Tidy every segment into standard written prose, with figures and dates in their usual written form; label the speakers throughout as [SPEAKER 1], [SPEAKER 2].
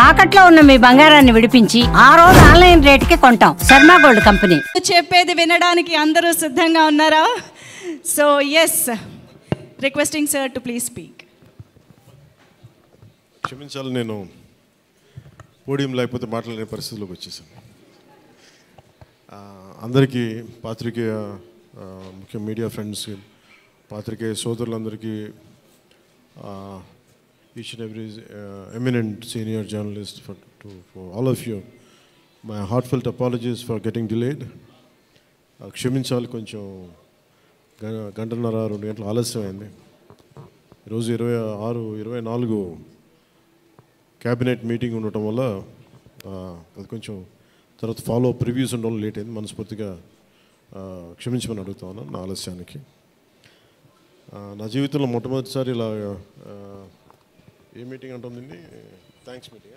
[SPEAKER 1] తాకట్లో ఉన్న మీ బంగారాన్ని విడిపించి ఆ రోజు ఆన్లైన్ రేటుకి కొంటాం. Sharma gold company.
[SPEAKER 2] చెప్పేది వినడానికి అందరూ సిద్ధంగా ఉన్నారా? So yes, requesting sir to please speak.
[SPEAKER 3] క్షమించాలి, నేను పోడియం లేకపోతే మాట్లాడే పరిస్థితిలోకి వచ్చేసాను. అందరికీ పాత్రికేయ ముఖ్య మీడియా ఫ్రెండ్స్, పాత్రికేయ సోదరులందరికీ, each and every eminent senior journalist, for all of you, my heartfelt apologies for getting delayed. క్షమించాలి, కొంచెం గంటన్నర 2 గంటలు ఆలస్యమైంది. ఈరోజు 26-24 క్యాబినెట్ మీటింగ్ ఉండటం వల్ల అది కొంచెం తర్వాత ఫాలో అప్ రివ్యూస్ ఉండడం లేట్ అయింది. మనస్ఫూర్తిగా క్షమించమని అడుగుతా ఉన్నాను నా ఆలస్యానికి. నా జీవితంలో మొట్టమొదటిసారి ఇలా ఏ మీటింగ్ అంటుందండి? Thanks meeting,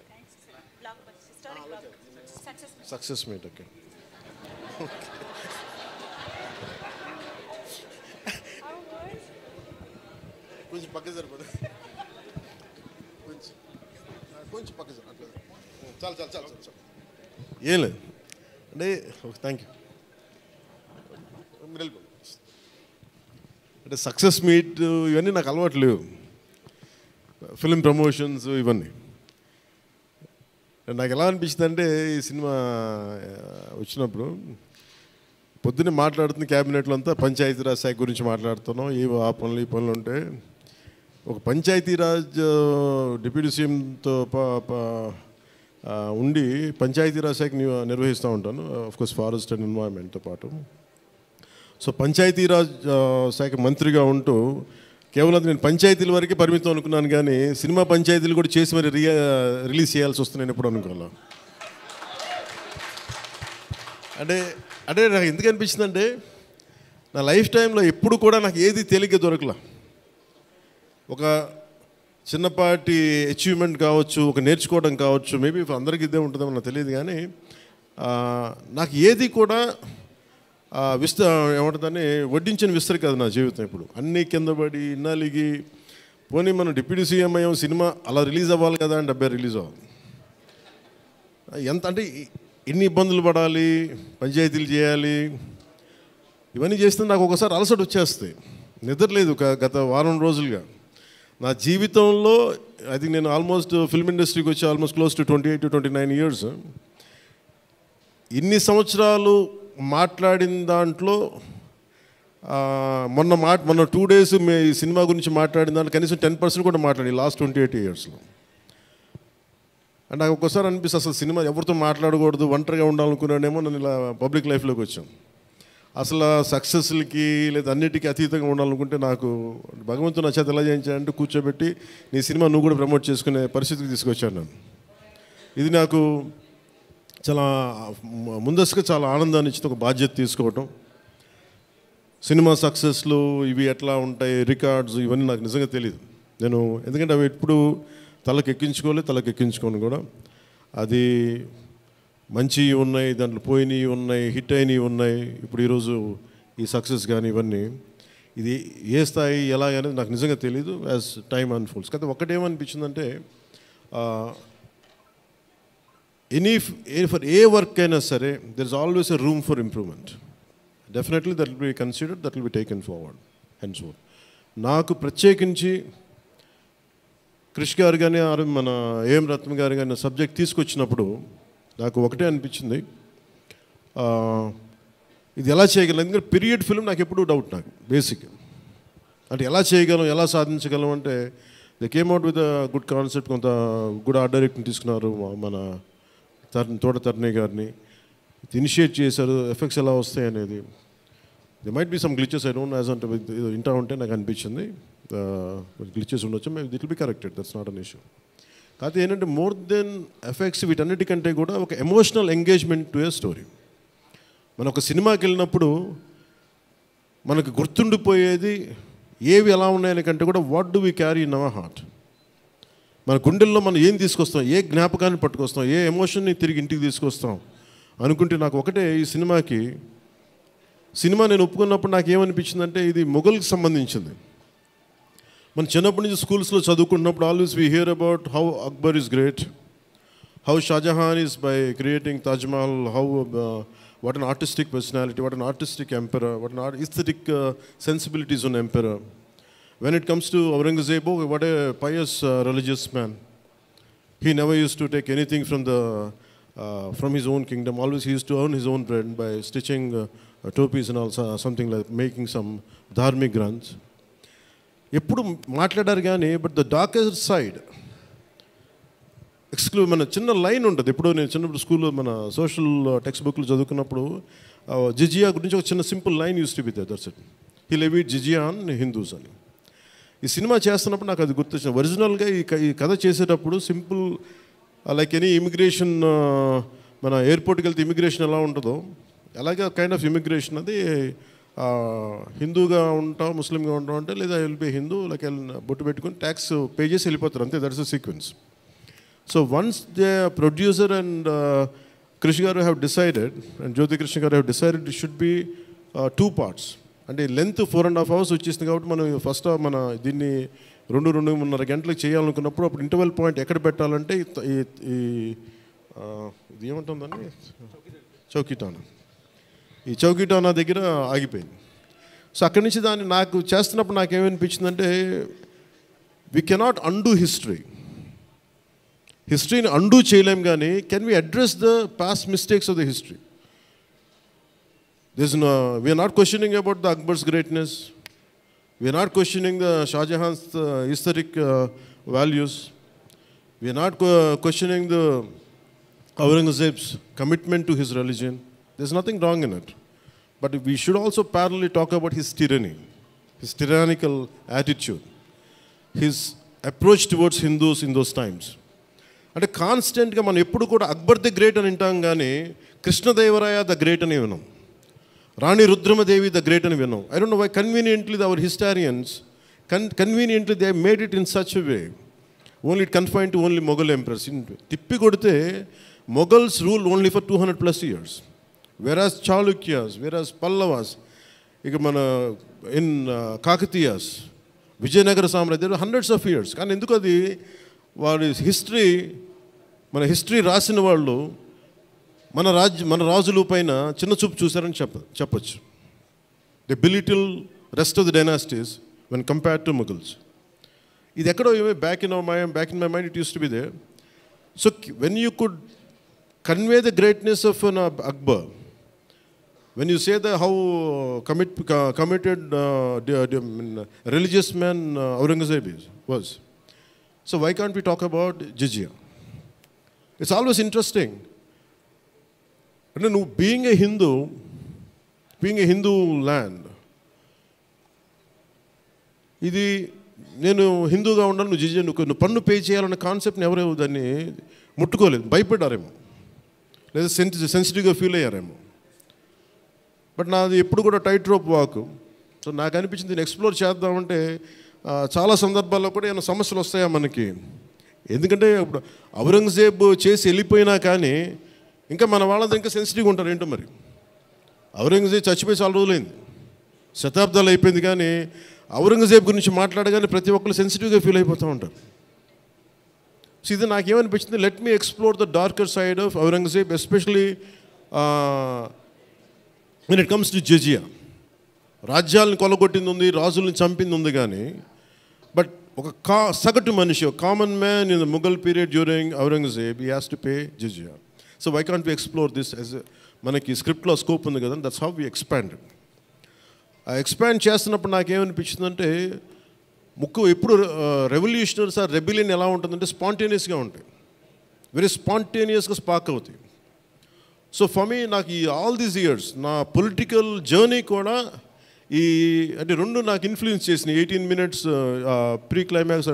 [SPEAKER 3] success meet. Okay, కొంచెం పక్క సరిపడు, కొంచెం పక్క సార్, అట్లా చాలు చాలు చాలు చాలు చాలు, ఏం లేదు అంటే. Okay, thank you. మీరు వెళ్ళిపోండి. అంటే సక్సెస్ మీట్ ఇవన్నీ నాకు అలవాటు లేవు, ఫిల్మ్ ప్రమోషన్స్ ఇవన్నీ. నాకు ఎలా అనిపించింది అంటే, ఈ సినిమా వచ్చినప్పుడు పొద్దున్నే మాట్లాడుతున్న క్యాబినెట్లో అంతా పంచాయతీరాజ్ శాఖ గురించి మాట్లాడుతున్నాం. ఆ పనులు ఈ పనులు ఉంటే ఒక పంచాయతీరాజ్ డిప్యూటీ సీఎంతో ఉండి పంచాయతీరాజ్ శాఖ నిర్వహిస్తూ ఉంటాను, ఆఫ్కోర్స్ ఫారెస్ట్ అండ్ ఎన్వైరన్మెంట్తో పాటు. సో పంచాయతీరాజ్ శాఖ మంత్రిగా ఉంటూ కేవలం నేను పంచాయతీల వరకే పరిమితం అనుకున్నాను, కానీ సినిమా పంచాయతీలు కూడా చేసి మరి రిలీజ్ చేయాల్సి వస్తుంది నేను ఎప్పుడు అనుకోవాలి. అంటే నాకు ఎందుకు అనిపించిందంటే, నా లైఫ్ టైంలో ఎప్పుడు కూడా నాకు ఏది తేలిగ్గా దొరకలా. ఒక చిన్నపాటి అచీవ్మెంట్ కావచ్చు, ఒక నేర్చుకోవడం కావచ్చు, మేబీ అందరికీ ఇదే ఉంటుందేమో నాకు తెలియదు, కానీ నాకు ఏది కూడా ఏమంటుందని వడ్డించిన విస్తరి కాదు నా జీవితం. ఇప్పుడు అన్నీ కింద పడి ఇన్నాళ్ళకి పోనీ మనం డిప్యూటీ సీఎం అయ్యాం, సినిమా అలా రిలీజ్ అవ్వాలి కదా అని 70 రిలీజ్ అవ్వాలి. ఎంత అంటే ఎన్ని ఇబ్బందులు పడాలి, పంచాయతీలు చేయాలి, ఇవన్నీ చేస్తే నాకు ఒకసారి అలసట వచ్చేస్తాయి. నిద్రలేదు గత వారం రోజులుగా నా జీవితంలో. అది నేను ఆల్మోస్ట్ ఫిల్మ్ ఇండస్ట్రీకి వచ్చి ఆల్మోస్ట్ క్లోజ్ టు 28-29 ఇయర్స్. ఇన్ని సంవత్సరాలు మాట్లాడిన దాంట్లో మొన్న 2 days ఈ సినిమా గురించి మాట్లాడిన దాంట్లో కనీసం 10% కూడా మాట్లాడి లాస్ట్ 28 ఇయర్స్లో. అంటే నాకు ఒక్కోసారి అనిపిస్తుంది, అసలు సినిమా ఎవరితో మాట్లాడకూడదు, ఒంటరిగా ఉండాలనుకున్నాడేమో. నేను ఇలా పబ్లిక్ లైఫ్లోకి వచ్చాను. అసలు సక్సెస్లకి లేదా అన్నిటికీ అతీతంగా ఉండాలనుకుంటే నాకు భగవంతుడు నా చేత ఎలా చేయించాడంటే కూర్చోబెట్టి నీ సినిమా నువ్వు కూడా ప్రమోట్ చేసుకునే పరిస్థితికి తీసుకొచ్చాను నేను. ఇది నాకు చాలా ముందస్తుగా చాలా ఆనందాన్ని ఇచ్చింది, ఒక బాధ్యత తీసుకోవటం. సినిమా సక్సెస్లు ఇవి ఎట్లా ఉంటాయి, రికార్డ్స్ ఇవన్నీ నాకు నిజంగా తెలియదు. నేను ఎందుకంటే అవి ఎప్పుడు తలకెక్కించుకోను కూడా. అది మంచి ఉన్నాయి, దాంట్లో పోయినవి ఉన్నాయి, హిట్ అయినవి ఉన్నాయి. ఇప్పుడు ఈరోజు ఈ సక్సెస్ కానీ ఇవన్నీ ఇది ఏ స్థాయి ఎలాగనేది నాకు నిజంగా తెలీదు యాజ్ టైమ్ అన్ఫోల్డ్స్. కానీ ఒకటేమనిపించిందంటే, ఫర్ ఏ వర్క్ అయినా సరే there is always a room for improvement. Definitely that will be considered, that will be taken forward and so. నాకు ప్రత్యేకించి క్రిష్ గారు కానీ మన ఏఎం రత్న గారు కానీ సబ్జెక్ట్ తీసుకొచ్చినప్పుడు నాకు ఒకటే అనిపించింది, ఇది ఎలా చేయగలం. ఎందుకంటే పీరియడ్ ఫిల్మ్ నాకు ఎప్పుడూ డౌట్, నాకు బేసిక్ అంటే ఎలా చేయగలం, ఎలా సాధించగలం అంటే they came out with good concept. కొంత గుడ్ ఆర్ట్ డైరెక్ట్ని తీసుకున్నారు, మన తోట తరుణి గారిని ఇనిషియేట్ చేశారు. ఎఫెక్ట్స్ ఎలా వస్తాయి అనేది, they might be some glitches, I don't as అంటే వింటా ఉంటే నాకు అనిపించింది గ్లిచెస్ ఉండొచ్చు, maybe that will be corrected, that's not an issue. కాకపోతే ఏంటంటే మోర్ దెన్ ఎఫెక్ట్స్ వీటన్నిటికంటే కూడా ఒక emotional engagement to a story. మనం ఒక సినిమాకి వెళ్ళినప్పుడు మనకు గుర్తుండిపోయేది ఏవి ఎలా ఉన్నాయని కంటే కూడా what do we carry in our heart. మన గుండెల్లో మనం ఏం తీసుకొస్తాం, ఏ జ్ఞాపకాన్ని పట్టుకొస్తాం, ఏ ఎమోషన్ని తిరిగి ఇంటికి తీసుకొస్తాం అనుకుంటే నాకు ఒకటే ఈ సినిమా నేను ఒప్పుకున్నప్పుడు నాకు ఏమనిపించిందంటే, ఇది మొఘల్కి సంబంధించింది. మన చిన్నప్పటి నుంచి స్కూల్స్లో చదువుకుంటున్నప్పుడు always we hear about how Akbar is great, how Shah Jahan is by creating Taj Mahal, how what an artistic personality, what an artistic emperor, what an aesthetic sensibilities on emperor. When it comes to Aurangzeb, oh, what a pious religious man. He never used to take anything from his own kingdom. Always he used to earn his own bread by stitching topis and also something like making some dharmic granths. ఎప్పుడు మాట్లాడారు కానీ but the darker side మన చిన్న line ఉంటుంది. ఎప్పుడు నేను చిన్నప్పుడు స్కూల్లో మన సోషల్ టెక్స్ట్ బుక్లు చదువుకున్నప్పుడు జిజియా గురించి ఒక చిన్న simple line used to be there. That's it. He levied జిజియా ఆన్ హిందూస్ అని. ఈ సినిమా చేస్తున్నప్పుడు నాకు అది గుర్తొచ్చింది. ఒరిజినల్గా ఈ కథ చేసేటప్పుడు సింపుల్ లైక్ ఎనీ ఇమిగ్రేషన్, మన ఎయిర్పోర్ట్కి వెళ్తే ఇమిగ్రేషన్ ఎలా ఉంటుందో అలాగే కైండ్ ఆఫ్ ఇమిగ్రేషన్ అది. హిందూగా ఉంటాం, ముస్లింగా ఉంటాం అంటే లేదా విల్ బి హిందూ లైక్ బొట్టు పెట్టుకుని ట్యాక్స్ పే చేసి వెళ్ళిపోతారు అంతే. That's the sequence. So once the producer and కృషి గారు హ్యావ్ డిసైడెడ్ అండ్ జ్యోతి కృష్ణ గారు have decided it should be 2 parts. అంటే లెంత్ 4.5 hours వచ్చేసింది కాబట్టి మనం ఫస్ట్ మన దీన్ని 2-2.5 గంటలకు చేయాలనుకున్నప్పుడు అప్పుడు ఇంటర్వెల్ పాయింట్ ఎక్కడ పెట్టాలంటే ఇది ఏమంటుందండి, చౌకీటానా. ఈ చౌకీటానా దగ్గర ఆగిపోయింది. సో అక్కడి నుంచి దాన్ని నాకు చేస్తున్నప్పుడు నాకేమనిపించిందంటే వీ కెనాట్ అండూ హిస్టరీని అండూ చేయలేం, కానీ can we address the past mistakes of the history. We are not questioning about the Akbar's greatness. We are not questioning the Shah Jahan's aesthetic values. We are not questioning the Aurangzeb's commitment to his religion. There's nothing wrong in it. But we should also parallelly talk about his tyranny, his tyrannical attitude, his approach towards Hindus in those times. అంటే కాన్స్టెంట్గా మనం ఎప్పుడు కూడా Akbar the great అని వింటాం, కానీ Krishnadevaraya the great అని విన్నాం, రాణి రుద్రమదేవి ద గ్రేట్ అని విన్నాం. I don't know why conveniently our historians conveniently they made it in such way only it confine to only Mughal emperors. తిప్పి కొడితే Mughals rule only for 200+ years. Whereas Chalukyas, whereas Pallavas, ఇక మన in Kakatiyas, Vijayanagara సామ్రాజ్యం hundreds of years. కానీ ఎందుకు అది వాడి మన హిస్టరీ రాసిన వాళ్ళు మన రాజుల పైన చిన్న చూపు చూశారని చెప్పచ్చు. They belittle rest of the dynasties when compared to Mughals. ఇది ఎక్కడో back in my mind it used to be there. So when you could convey the greatness of an Akbar, when you say that how committed religious man Aurangzeb was, so why can't we talk about jizya? It's always interesting. No, being a Hindu land, ఇది నేను హిందూగా ఉండాలి, నువ్వు జిజియా నువ్వు పన్ను pay చేయాలన్న కాన్సెప్ట్ని ఎవరేమో దాన్ని ముట్టుకోలేదు, భయపడ్డారేమో, లేదా సెన్సిటివ్గా ఫీల్ అయ్యారేమో. బట్ నాది ఎప్పుడు కూడా టైట్ రోప్ వాక్. సో నాకు అనిపించింది దీన్ని ఎక్స్ప్లోర్ చేద్దామంటే చాలా సందర్భాల్లో కూడా ఏమైనా సమస్యలు వస్తాయా మనకి. ఎందుకంటే ఇప్పుడు ఔరంగజేబ్ చేసి వెళ్ళిపోయినా కానీ ఇంకా మన వాళ్ళంతా ఇంకా సెన్సిటివ్గా ఉంటారు ఏంటో మరి. ఔరంగజేబ్ చచ్చిపోయి చాలా రోజులైంది, శతాబ్దాలు అయిపోయింది, కానీ ఔరంగజేబ్ గురించి మాట్లాడగానే ప్రతి ఒక్కరు సెన్సిటివ్గా ఫీల్ అయిపోతూ ఉంటారు. సో ఇది నాకేమనిపించింది, let me explore the darker side of Aurangzeb, especially when it comes to jizya. రాజ్యాలను కొలగొట్టింది ఉంది, రాజుల్ని చంపింది ఉంది, కానీ బట్ ఒక సగటు మనిషి, ఒక common man in the Mughal period during Aurangzeb he has to pay జిజియా. So why can't we explore this as మనకి స్క్రిప్ట్లో స్కోప్ ఉంది కదా, దట్స్ హౌ వి ఎక్స్పాండెడ్. ఆ ఎక్స్పాండ్ చేస్తున్నప్పుడు నాకేమనిపించిందంటే ఎప్పుడు రెవల్యూషనరీస్ ఆర్ రెబిలియన్ ఎలా ఉంటుందంటే స్పాంటేనియస్గా ఉంటాయి, వెరీ స్పాంటేనియస్గా స్పార్క్ అవుతాయి. సో ఫర్ మీ నాకు ఈ ఆల్ దీస్ ఇయర్స్ నా పొలిటికల్ జర్నీ కూడా అంటే రెండు నాకు ఇన్ఫ్లుయెన్స్ చేసినాయి. 18 minutes ప్రీ క్లైమాక్స్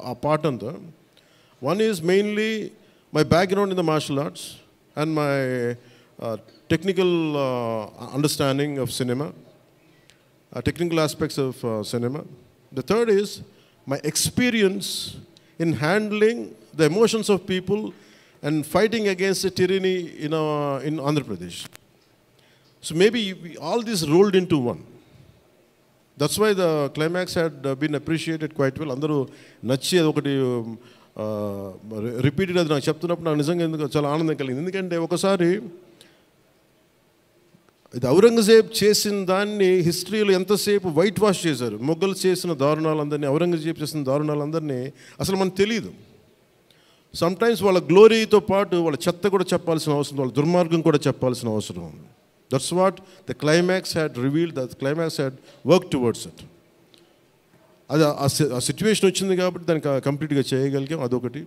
[SPEAKER 3] ఆ పార్ట్ అంతా. One is mainly my background in the martial arts and my technical understanding of cinema, technical aspects of cinema. The third is my experience in handling the emotions of people and fighting against the tyranny in Andhra Pradesh. So maybe all this rolled into one. That's why the climax had been appreciated quite well. Andaru nachi adokati repeated అది నాకు చెప్తున్నప్పుడు నాకు నిజంగా ఎందుకు చాలా ఆనందం కలిగింది. ఎందుకంటే ఒకసారి ఇది ఔరంగజేబ్ చేసిన దాన్ని హిస్టరీలో ఎంతసేపు వైట్ వాష్ చేశారు. మొఘల్ చేసిన దారుణాలందరినీ, ఔరంగజేబ్ చేసిన దారుణాలందరినీ అసలు మనకు తెలియదు. సమ్టైమ్స్ వాళ్ళ గ్లోరీతో పాటు వాళ్ళ చెత్త కూడా చెప్పాల్సిన అవసరం, వాళ్ళ దుర్మార్గం కూడా చెప్పాల్సిన అవసరం. That's what the climax had revealed, the climax had work towards it. అది ఆ సిచ్యువేషన్ వచ్చింది కాబట్టి దానికి కంప్లీట్గా చేయగలిగాం. అదొకటి.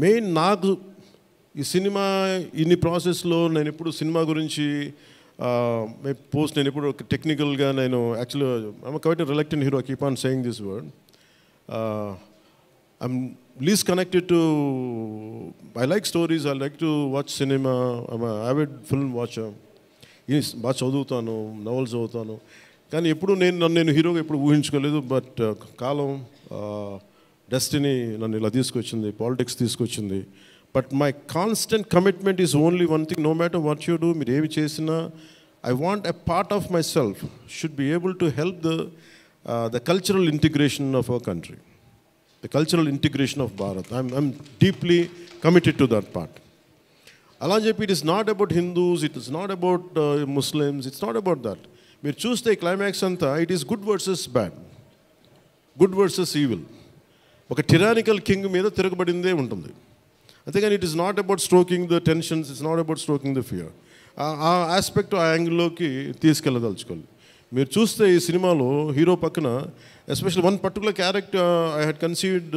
[SPEAKER 3] మెయిన్ నాకు ఈ సినిమా ఇన్ని ప్రాసెస్లో నేను ఎప్పుడు సినిమా గురించి నేను ఎప్పుడు టెక్నికల్గా నేను యాక్చువల్గా I'm quite reluctant hero, keep on saying this word. I'm least connected to, I like stories, I like to watch cinema, I'm an avid film watcher. బాగా చదువుతాను, నవల్స్ చదువుతాను, కానీ ఎప్పుడు నేను హీరోగా ఎప్పుడు ఊహించుకోలేదు. బట్ కాలం, డెస్టినీ నన్ను ఇలా తీసుకొచ్చింది, పాలిటిక్స్ తీసుకొచ్చింది. But my constant commitment is only one thing, no matter what you do, మీరు ఏమి చేసినా I want a part of my self should be able to help the cultural integration of our country. The cultural integration of Bharat. I'm deeply committed to that part. It is not about Hindus, it is not about Muslims, it's not about that. Meer chuste climax anta, it is good versus bad, good versus evil. Oka tyrannical king meeda tiragabadinde untundi. Antegani it is not about stroking the tensions, it's not about stroking the fear. Aa aspect a angle loki తీసుకెళ్ళదలుచుకోవాలి. మీరు చూస్తే ఈ సినిమాలో hero పక్కన especially one particular character I had conceived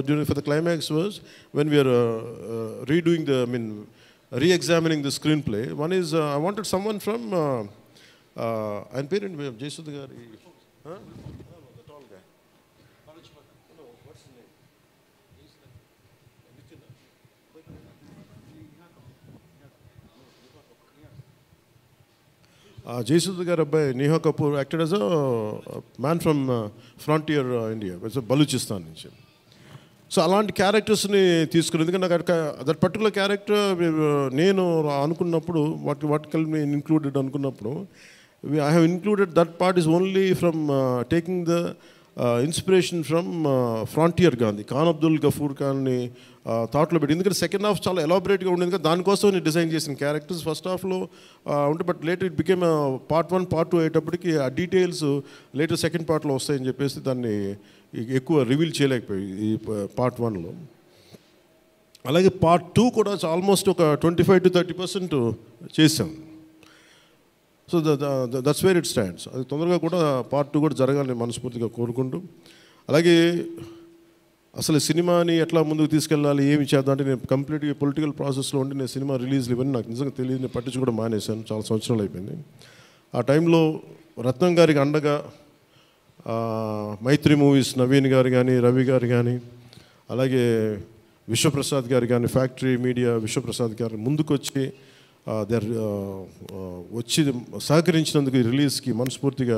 [SPEAKER 3] during for the climax was when we're redoing re-examining the screenplay. One is I wanted someone from ఆయన పేరేంటి, జయసుధ గారి జయసుధ గారు అబ్బాయి Neha Kapoor acted as a man from frontier India, Balochistan నుంచి. So అలాంటి క్యారెక్టర్స్ని తీసుకుని, ఎందుకంటే నాకు that particular character నేను అనుకున్నప్పుడు వాట్ కెన్ బి ఇన్క్లూడెడ్ అనుకున్నప్పుడు I have included that part is only from taking the inspiration from Frontier Gandhi, Khan Abdul Gaffar ఖాన్ని థాట్లో పెట్టి. ఎందుకంటే సెకండ్ హాఫ్ చాలా ఎలాబరేట్గా ఉండేది కదా, దానికోసం నేను డిజైన్ చేసిన క్యారెక్టర్స్ ఫస్ట్ హాఫ్లో ఉంటే, but later it became part 1 part 2 అయ్యేటప్పటికి ఆ డీటెయిల్స్ లేటర్ సెకండ్ పార్ట్లో వస్తాయని చెప్పేసి దాన్ని ఎక్కువ రివీల్ చేయలేకపోయి ఈ పార్ట్ 1లో. అలాగే పార్ట్ 2 కూడా ఆల్మోస్ట్ ఒక 25 to 30% చేసాం. So that's where it stands. అది తొందరగా కూడా పార్ట్ 2 కూడా జరగాలని మనస్ఫూర్తిగా కోరుకుంటూ, అలాగే అసలు సినిమాని ఎట్లా ముందుకు తీసుకెళ్ళాలి, ఏమి చేద్దాం అంటే నేను కంప్లీట్గా పొలిటికల్ ప్రాసెస్లో ఉండి నేను సినిమా రిలీజ్లు ఇవన్నీ నాకు నిజంగా తెలియదు, నేను పట్టించుకోవడం మానేశాను, చాలా సంవత్సరాలు అయిపోయింది. ఆ టైంలో రత్నం గారికి అండగా మైత్రి మూవీస్ నవీన్ గారు కానీ, రవి గారు కానీ, అలాగే విశ్వప్రసాద్ గారు కానీ, ఫ్యాక్టరీ మీడియా విశ్వప్రసాద్ గారు ముందుకు వచ్చి వచ్చి సహకరించినందుకు ఈ రిలీజ్కి మనస్ఫూర్తిగా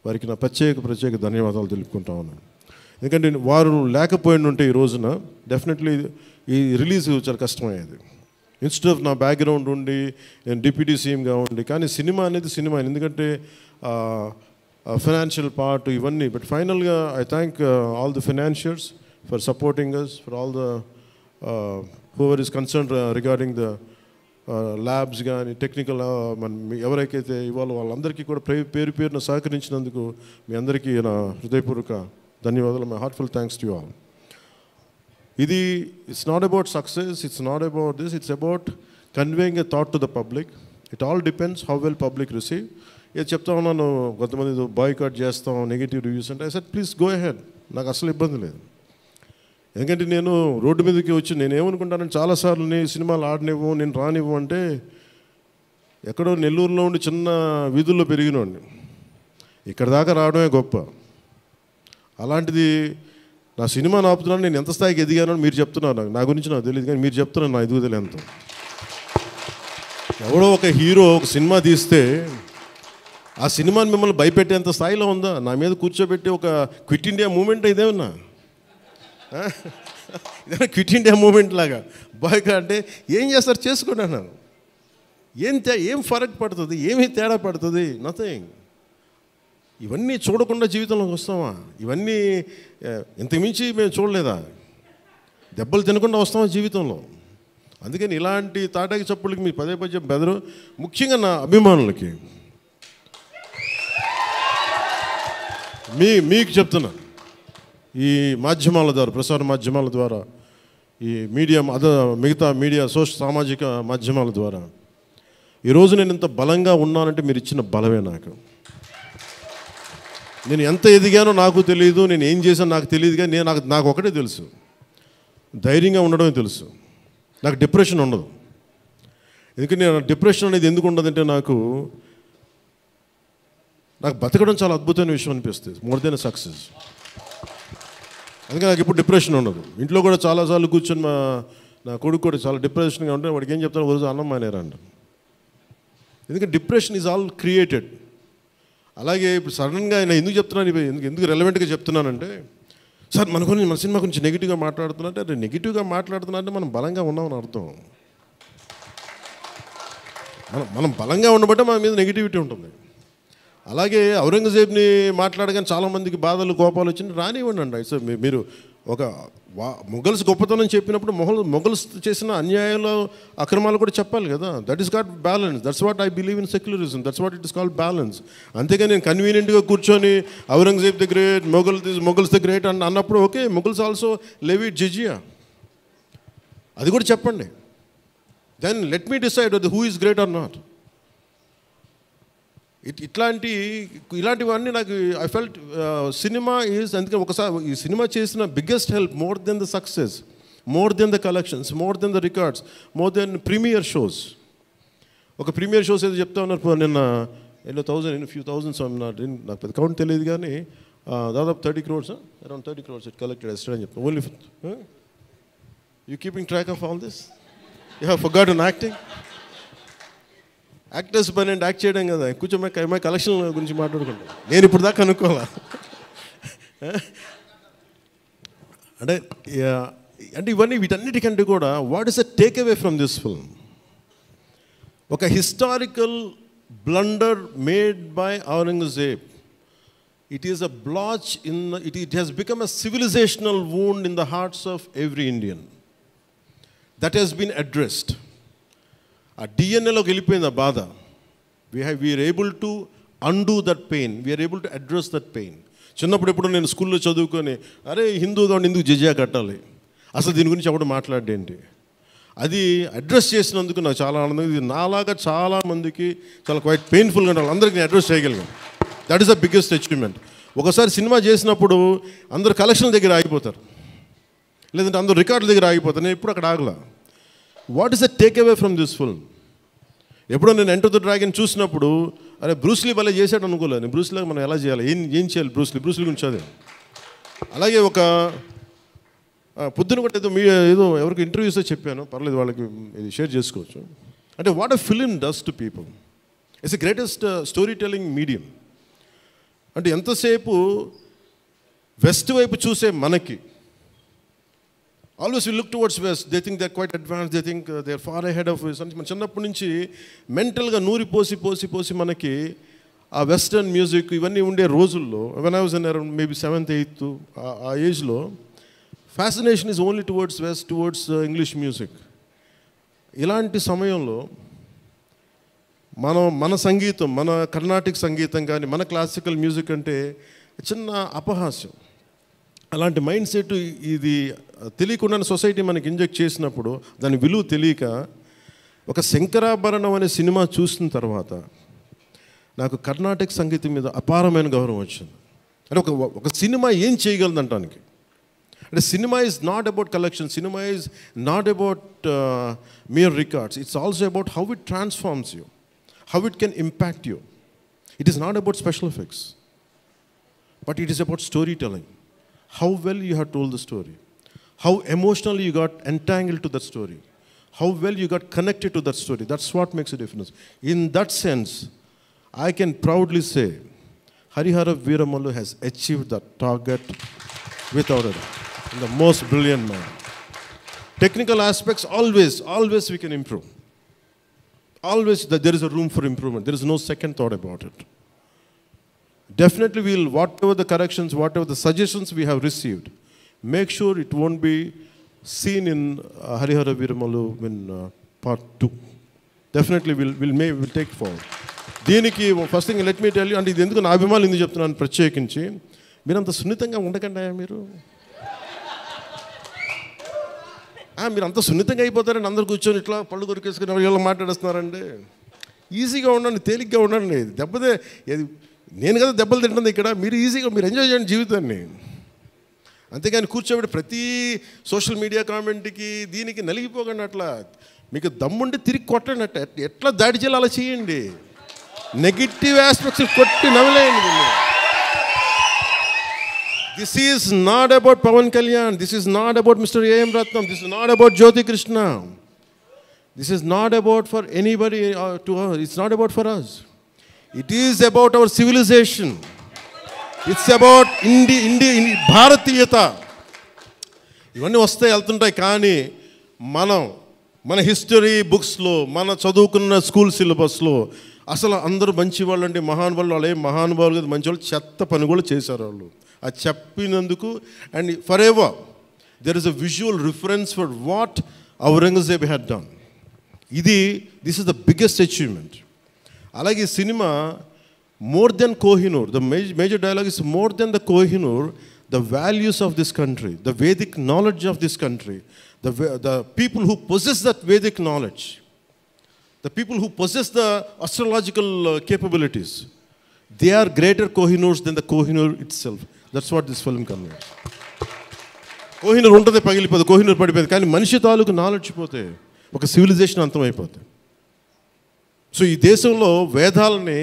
[SPEAKER 3] వారికి నా ప్రత్యేక ధన్యవాదాలు తెలుపుకుంటా ఉన్నాను. ఎందుకంటే వారు లేకపోయిన ఉంటే ఈ రోజున డెఫినెట్లీ ఈ రిలీజ్ చాలా కష్టమయ్యేది. ఇన్స్టెడ్ ఆఫ్ నా బ్యాక్గ్రౌండ్ ఉండి నేను డిప్యూటీ సీఎంగా ఉండి, కానీ సినిమా అనేది సినిమా, ఎందుకంటే ఫైనాన్షియల్ పార్ట్ ఇవన్నీ. బట్ ఫైనల్గా I thank all the financiers for supporting us, for all the whoever is concern regarding the labs కానీ టెక్నికల్ ఎవరైతే ఇవాళ వాళ్ళందరికీ కూడా పేరున సహకరించినందుకు మీ అందరికీ నా హృదయపూర్వక ధన్యవాదాలు. My heartful thanks to you all. ఇది it's not about success, it's not about this, it's about conveying a thought to the public. It all depends how well public receive. ఏది చెప్తా ఉన్నాను, కొంతమంది బాయ్కాట్ చేస్తాం, నెగిటివ్ రివ్యూస్ అంటే, I said please go ahead, నాకు అసలు ఇబ్బంది లేదు. ఎందుకంటే నేను రోడ్డు మీదకి వచ్చి నేను ఏమనుకుంటానంటే చాలాసార్లు నేను సినిమాలు ఆడనివ్వు, నేను రానివ్వు అంటే, ఎక్కడో నెల్లూరులో ఉండి చిన్న వీధుల్లో పెరిగినోడిని, ఇక్కడ దాకా రావడమే గొప్ప. అలాంటిది నా సినిమాని ఆపుతున్నాను, నేను ఎంత స్థాయికి ఎదిగానని మీరు చెప్తున్నారు. నా గురించి నాకు తెలియదు, కానీ మీరు చెప్తున్నారు నా ఎదుగుదల ఎంత. ఎవడో ఒక హీరో ఒక సినిమా తీస్తే ఆ సినిమాని మిమ్మల్ని భయపెట్టేంత స్థాయిలో ఉందా? నా మీద కూర్చోబెట్టి ఒక క్విట్ ఇండియా మూమెంట్ ఇదేమన్నా, ఇదేమన్నా క్విట్ ఇండియా మూమెంట్ లాగా బాయ్కా అంటే ఏం చేస్తారు చేసుకోండి అన్నాను. ఏం ఫరక్ పడుతుంది, ఏమీ తేడా పడుతుంది? నథింగ్. ఇవన్నీ చూడకుండా జీవితంలోకి వస్తామా? ఇవన్నీ ఇంతకుమించి మేము చూడలేదా? దెబ్బలు తినకుండా వస్తామా జీవితంలో? అందుకని ఇలాంటి తాటాకి చప్పులకి మీరు పదే పదే బెదరు. ముఖ్యంగా నా అభిమానులకి మీకు చెప్తున్నా, ఈ మాధ్యమాల ద్వారా, ప్రసార మాధ్యమాల ద్వారా, ఈ మీడియా మిగతా మీడియా సామాజిక మాధ్యమాల ద్వారా ఈరోజు నేను ఇంత బలంగా ఉన్నానంటే మీరు ఇచ్చిన బలమే నాకు. నేను ఎంత ఎదిగానో నాకు తెలియదు, నేను ఏం చేశానో నాకు తెలియదు, కానీ నాకు ఒకటే తెలుసు, ధైర్యంగా ఉండడమే తెలుసు. నాకు డిప్రెషన్ ఉండదు. ఎందుకంటే నేను డిప్రెషన్ అనేది ఎందుకు ఉండదంటే నాకు బతకడం చాలా అద్భుతమైన విషయం అనిపిస్తుంది, మోర్ దెన్ సక్సెస్. అందుకే నాకు ఇప్పుడు డిప్రెషన్ ఉండదు. ఇంట్లో కూడా చాలాసార్లు కూర్చొని నా కొడుకు కూడా చాలా డిప్రెషన్గా ఉంటే వాడికి ఏం చెప్తాను, రోజు అన్నం మానేరంట. ఎందుకంటే డిప్రెషన్ ఈజ్ ఆల్ క్రియేటెడ్. అలాగే ఇప్పుడు సడన్గా ఆయన ఎందుకు చెప్తున్నాను, ఎందుకు రెలవెంట్గా చెప్తున్నానంటే, సార్ మన సినిమా గురించి నెగిటివ్గా మాట్లాడుతున్నట్టే, అదే నెగిటివ్గా మాట్లాడుతున్నట్టే మనం బలంగా ఉన్నామని అర్థం. మనం బలంగా ఉండబట్టే మన మీద నెగిటివిటీ ఉంటుంది. అలాగే ఔరంగజేబ్ని మాట్లాడగానే చాలామందికి బాధలు కోపాలు వచ్చింది, రానివ్వండి. సో మీరు ఒక మొఘల్స్ గొప్పతనం చెప్పినప్పుడు మొఘల్స్ చేసిన అన్యాయాలు అక్రమాలు కూడా చెప్పాలి కదా. That is got balance. That's what I believe in secularism. That's what it is called balance. అంతేగా నేను కన్వీనియంట్గా కూర్చొని Aurangzeb the great, Mughals the great అన్నప్పుడు ఓకే, మొఘల్స్ ఆల్సో లెవిడ్ జిజియా, అది కూడా చెప్పండి. Then let me decide who is great or not. ఇలాంటివన్నీ నాకు ఐ ఫెల్ట్ సినిమా ఈజ్, అందుకే ఒకసారి ఈ సినిమా చేసిన biggest help, more than the success, more than the collections, more than the records, more than premiere shows. ఒక premiere shows ఏదో చెప్తా ఉన్నారు నిన్న, ఫ్యూ థౌజండ్స్, నాకు పెద్ద కౌంట్ తెలియదు కానీ దాదాపు 30 crores, around 30 crores it collected yesterday అని చెప్తాను. Only you keeping track of all this? You have forgotten acting? Actors పని అంటే యాక్ట్ చేయడం కదా, కూర్చోమై కలెక్షన్ గురించి మాట్లాడుకుంటాం. నేను ఇప్పుడు దాకా అనుకోవాలా అంటే ఇవన్నీ వీటన్నిటికంటే కూడా what is the takeaway from this film? ఒక historical blunder made by Aurangzeb. It is a blotch in it has become a civilisational wound in the hearts of every Indian. That has been addressed. ఆ డిఎన్ఏలోకి వెళ్ళిపోయింది ఆ బాధ. We're able to undo that pain, we're able to address that pain. చిన్నప్పుడు ఎప్పుడు నేను స్కూల్లో చదువుకొని, అరే హిందూగా ఉండి ఎందుకు జిజియా కట్టాలి, అసలు దీని గురించి ఎవడు మాట్లాడేంటి, అది అడ్రస్ చేసినందుకు నాకు చాలా ఆనందంగా. ఇది నాలాగా చాలామందికి చాలా క్వైట్ పెయిన్ఫుల్గా ఉండాలి, అందరికీ నేను అడ్రస్ చేయగలిగాను. That is the biggest achievement. ఒకసారి సినిమా చేసినప్పుడు అందరు కలెక్షన్ల దగ్గర ఆగిపోతారు, లేదంటే అందరు రికార్డుల దగ్గర ఆగిపోతారు. నేను ఎప్పుడు అక్కడ ఆగలా. What is the takeaway from this film? ఎప్పుడో నేను ఎంటర్ ద డ్రాగన్ చూసినప్పుడు, అరే బ్రూస్లీ భలే చేశాడు అనుకోలేదు. బ్రూస్లీగా మనం ఎలా చేయాలి, ఏం చేయాలి, బ్రూస్లీ గురించి అదే. అలాగే ఒక పొద్దున కూడా ఏదో ఎవరికి ఇంటర్వ్యూస్లో చెప్పాను, పర్లేదు వాళ్ళకి ఇది షేర్ చేసుకోవచ్చు. అంటే what a film does to people. It's the greatest story telling medium. అంటే ఎంతసేపు వెస్ట్ వైపు చూసే మనకి, always we look towards west, they think they are quite advance, they think they are far ahead of us. అంటే మన చిన్నప్పటి నుంచి మెంటల్గా నూరి పోసి మనకి ఆ వెస్టర్న్ మ్యూజిక్ ఇవన్నీ ఉండే రోజుల్లో, when I was in around maybe 7th 8th ఆ ఏజ్లో, fascination is only towards west, towards English music. ఇలాంటి సమయంలో మన సంగీతం, మన కర్ణాటిక్ సంగీతం కానీ మన క్లాసికల్ మ్యూజిక్ అంటే చిన్న అపహాస్యం. అలాంటి మైండ్ సెట్ ఇది తెలియకుండా సొసైటీ మనకి ఇంజెక్ట్ చేసినప్పుడు, దాని విలువ తెలియక, ఒక శంకరాభరణం అనే సినిమా చూసిన తర్వాత నాకు కర్ణాటక సంగీతం మీద అపారమైన గౌరవం వచ్చింది. అంటే ఒక సినిమా ఏం చేయగలదంటానికి. అంటే cinema is not about collection, cinema is not about mere records, it's also about how it transforms you, how it can impact you. It is not about special effects, but it is about storytelling. How well you have told the story, how emotionally you got entangled to that story, how well you got connected to that story. That's what makes a difference. In that sense, I can proudly say Harihara Veeramallu has achieved that target without a doubt. The most brilliant man. Technical aspects, always we can improve. Always there is a room for improvement. There is no second thought about it. definitely we'll, whatever the corrections, whatever the suggestions we have received, make sure it won't be seen in Harihara Veeramalu in part 2. Definitely we'll take forward. దీనికి first thing let me tell you, అంటే ఇది ఎందుకు నా అభిమానులు ఎందుకు చెప్తున్నాను ప్రత్యేకించి, మీరు అంత సున్నితంగా ఉండకండి. మీరు అంత సున్నితంగా అయిపోతారండి, అందరు కూర్చొని ఇట్లా పళ్ళు కొరికేసుకుని వీళ్ళు మాట్లాడేస్తున్నారండి. ఈజీగా ఉండండి, తేలిగ్గా ఉండండి. నేను కదా దెబ్బలు తింటుంది ఇక్కడ, మీరు ఈజీగా మీరు ఎంజాయ్ చేయండి జీవితాన్ని. అంతేగాని కూర్చోబెట్టి ప్రతి సోషల్ మీడియా కామెంట్కి దీనికి నలిగిపోకండి. అట్లా మీకు దమ్ముంటే తిరిగి కొట్టండి. ఎట్లా దాడి చేయాలి అలా చేయండి. నెగిటివ్ ఆస్పెక్ట్స్ కొట్టి నవ్వలేయండి. This is not about Pavan Kalyan, this is not about mister A M Ratnam, this is not about Jyothi Krishna, this is not about for anybody to her, it's not about for us. It is about our civilization. It's about భారతీయత. ఇవన్నీ వస్తాయి వెళ్తుంటాయి, కానీ మన history బుక్స్లో, మన చదువుకున్న school సిలబస్లో అసలు అందరూ మంచి వాళ్ళు అంటే మహానుభావులు, వాళ్ళు ఏం మహానుభావులు కదా, మంచి వాళ్ళు, చెత్త పని కూడా చేశారు వాళ్ళు. అది చెప్పినందుకు and forever there is a visual reference for what Aurangzeb had done. This is the biggest achievement. అలాగే cinema more than Kohinoor, the major dialogue is more than the Kohinoor, the values of this country, the Vedic knowledge of this country, the people who possess that Vedic knowledge, the people who possess the astrological capabilities, they are greater Kohinoors than the Kohinoor itself. That's what this film conveys. Kohinoor ఉంటుంది, పగిలిపోతుంది, కోహినూర్ పడిపోతుంది, కానీ మనిషి తాలూకు knowledge పోతే ఒక civilisation అంతమైపోతుంది. So ఈ దేశంలో వేదాలని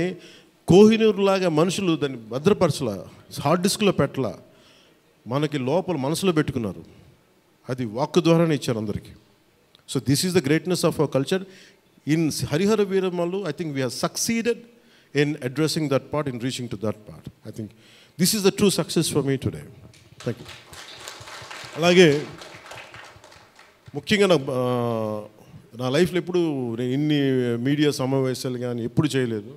[SPEAKER 3] కోహినూరులాగా మనుషులు దాన్ని భద్రపరచలా, హార్డ్ డిస్క్లో పెట్టలా, మనకి లోపల మనసులో పెట్టుకున్నారు. అది వాక్కు ద్వారానే ఇచ్చారు అందరికీ. So this is the greatness of our culture. In Harihara Veeramallu I think we have succeeded in addressing that part, in reaching to that part. I think this is the true success for me today. Thank you. అలాగే ముఖ్యంగా నా లైఫ్లో ఎప్పుడు నేను ఇన్ని media సమావేశాలు కానీ ఎప్పుడు చేయలేదు.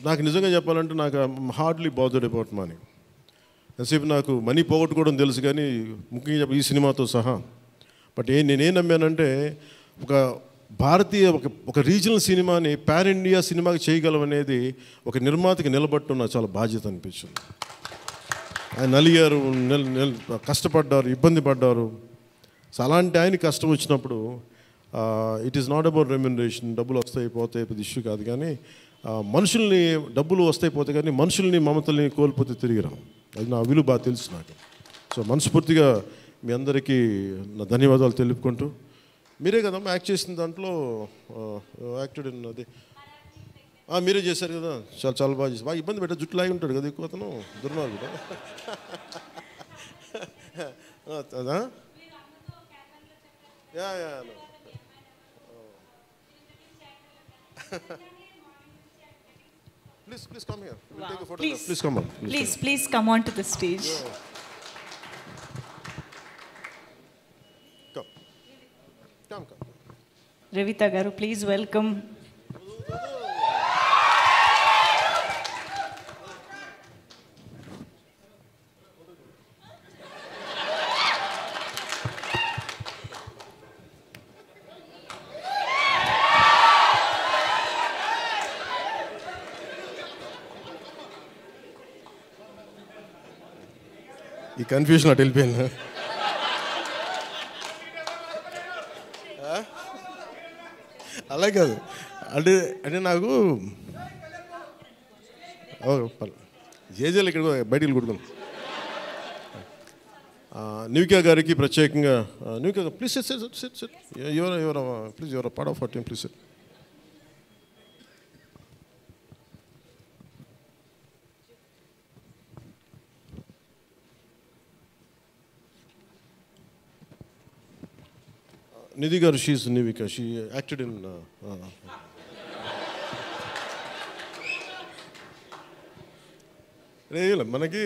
[SPEAKER 3] నాకు నిజంగా చెప్పాలంటే నాకు హార్డ్లీ బాదర్డ్ అబౌట్ మనీ. ఎంతసేపు నాకు మనీ పోగొట్టుకోవడం తెలుసు, కానీ ముఖ్యంగా చెప్పి ఈ సినిమాతో సహా. బట్ నేనేం నమ్మానంటే ఒక భారతీయ ఒక రీజనల్ సినిమాని పాన్ ఇండియా సినిమాకి చేయగలం అనేది ఒక నిర్మాతకి నిలబట్టడం నాకు చాలా బాధ్యత అనిపించింది. ఆయన నలిగారు, కష్టపడ్డారు, ఇబ్బంది పడ్డారు. సో అలాంటి ఆయన కష్టం వచ్చినప్పుడు it is not about remuneration, డబ్బులు వస్తాయి పోతాయి, పెద్ద ఇష్యూ కాదు. కానీ మనుషుల్ని, డబ్బులు వస్తాయి పోతాయి, కానీ మనుషుల్ని, మమతల్ని కోల్పోతే తిరిగి రాం. అది నా విలువ బాగా తెలుసు నాకు. సో మనస్ఫూర్తిగా మీ అందరికీ నా ధన్యవాదాలు తెలుపుకుంటూ, మీరే కదమ్మా యాక్ట్ చేసిన దాంట్లో యాక్టెడ్ అది మీరే చేశారు కదా, చాలా చాలా బాగా చేశారు. బాగా ఇబ్బంది పెట్టా, జుట్టు లాగి ఉంటాడు కదా ఎక్కువ అతను, దుర్మార్గుడు. అదా Please come here. We'll take a photograph. Please come on.
[SPEAKER 2] Please come on to the stage.
[SPEAKER 3] Come.
[SPEAKER 2] Revita garu, please welcome.
[SPEAKER 3] ఈ కన్ఫ్యూజన్ అటు వెళ్ళిపోయింది. అలా కాదు అంటే నాకు జేజేలు ఇక్కడ బయటికి కొడుకున్నాం. న్యూకా గారికి ప్రత్యేకంగా, న్యూకా please sit please your part of our team, please sit. Nidhi garu, she is Nivika. She acted in. మనకి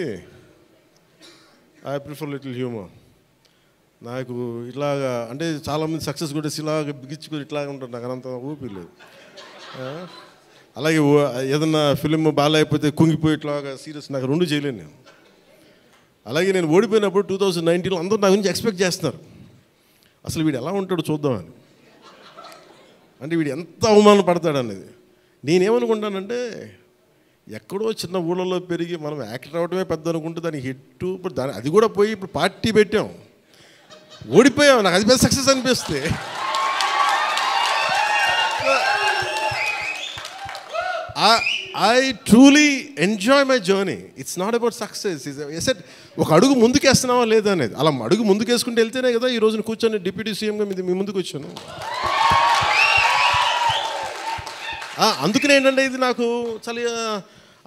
[SPEAKER 3] ఐ ప్రిఫర్ లిటిల్ హ్యూమర్. నాకు ఇట్లాగా అంటే చాలామంది సక్సెస్ కూడా ఇలాగ బిగించుకుని ఇట్లాగా ఉంటారు, నాకు అంత ఊపి లేదు. అలాగే ఏదన్నా ఫిలిం బాగాలేకపోతే కుంగిపోయేట్లాగా సీరియస్ నాకు రెండు చేయలేను నేను. అలాగే నేను ఓడిపోయినప్పుడు 2019లో అందరూ నా గురించి ఎక్స్పెక్ట్ చేస్తున్నారు, అసలు వీడు ఎలా ఉంటాడో చూద్దామని, అంటే వీడు ఎంత అవమానం పడతాడు అనేది. నేనేమనుకుంటానంటే ఎక్కడో చిన్న ఊళ్ళలో పెరిగి మనం యాక్టర్ అవడమే పెద్ద అనుకుంటే దానికి హిట్, ఇప్పుడు అది కూడా పోయి ఇప్పుడు పార్టీ పెట్టాం, ఓడిపోయాం, నాకు అది పెద్ద సక్సెస్ అనిపిస్తే. I truly enjoy my journey. It's not about success. I said ఒక అడుగు ముందుకేస్తున్నావా లేదా అనేది. అలా అడుగు ముందుకేసుకుంటూ వెళ్తేనే కదా ఈ రోజున కూర్చొని డిప్యూటీ సీఎంగా మీ ముందుకు వచ్చాను. అందుకనే ఏంటంటే ఇది నాకు చాలా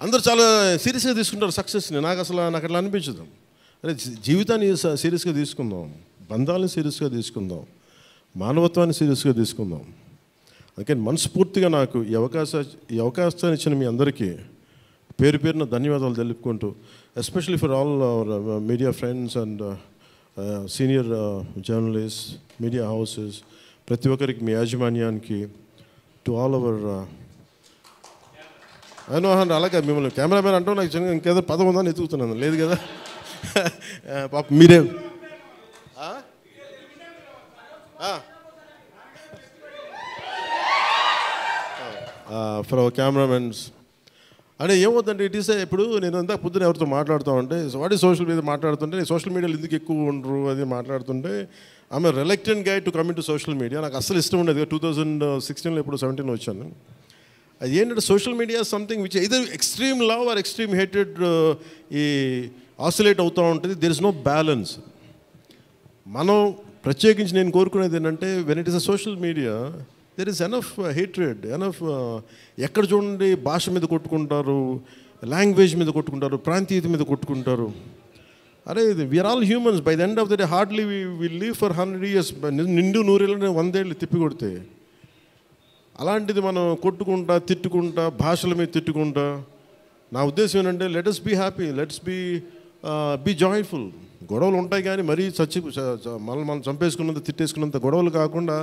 [SPEAKER 3] అందరూ చాలా సీరియస్గా తీసుకుంటారు సక్సెస్ని. నాకు అట్లా అనిపించదు. అరే జీవితాన్ని సీరియస్గా తీసుకుందాం, బంధాలను సీరియస్గా తీసుకుందాం, మానవత్వాన్ని సీరియస్గా తీసుకుందాం. అందుకని మనస్ఫూర్తిగా నాకు ఈ అవకాశాన్ని ఇచ్చిన మీ అందరికీ పేరు పేరున ధన్యవాదాలు తెలుపుకుంటూ, especially for all our media friends and senior journalist, media houses, ప్రతి ఒక్కరికి మీ యాజమాన్యానికి, టు ఆల్ అవర్ అలాగే మిమ్మల్ని కెమెరామెన్ అంటూ నాకు చిన్న ఇంకేదో పదం ఉందని ఎత్తుకుతున్నాను, లేదు కదా పాప మీరే ఫర్ అవర్ కెమెరామెన్స్. అంటే ఏమవుతుందంటే ఇట్ ఈస్ ఇప్పుడు నేను అంతా పొద్దున ఎవరితో మాట్లాడుతూ ఉంటే వాటి సోషల్ మీడియా మాట్లాడుతుంటే నేను సోషల్ మీడియాలో ఎందుకు ఎక్కువ ఉండరు అది మాట్లాడుతుంటే ఆమె reluctant guy to coming to social media. నాకు అస్సలు ఇష్టం ఉండేది. 2016లో ఇప్పుడు 17 వచ్చాను. అది ఏంటంటే social media something which either extreme love or extreme hated ఈ ఆసిలేట్ అవుతూ ఉంటుంది. There is no balance. మనం ప్రత్యేకించి నేను కోరుకునేది ఏంటంటే when it is a social media there is enough hatred, enough ఎక్కడ చూడండి భాష మీద కొట్టుకుంటారు, లాంగ్వేజ్ మీద కొట్టుకుంటారు, ప్రాంతీయత మీద కొట్టుకుంటారు. అరే we are all humans. By the end of the day hardly we live for 100 years. నిండు 100 ఏళ్ళని 100 ఏళ్ళు తిప్పి కొడితే అలాంటిది మనం కొట్టుకుంటా తిట్టుకుంటా భాషల మీద తిట్టుకుంటా. నా ఉద్దేశం ఏంటంటే let us be happy, let's be joyful. గొడవలు ఉంటాయి కానీ మరీ మనం చంపేసుకున్నంత తిట్టేసుకున్నంత గొడవలు కాకుండా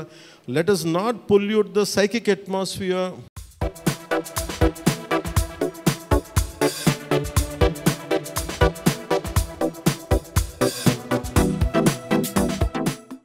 [SPEAKER 3] let us not pollute the psychic atmosphere.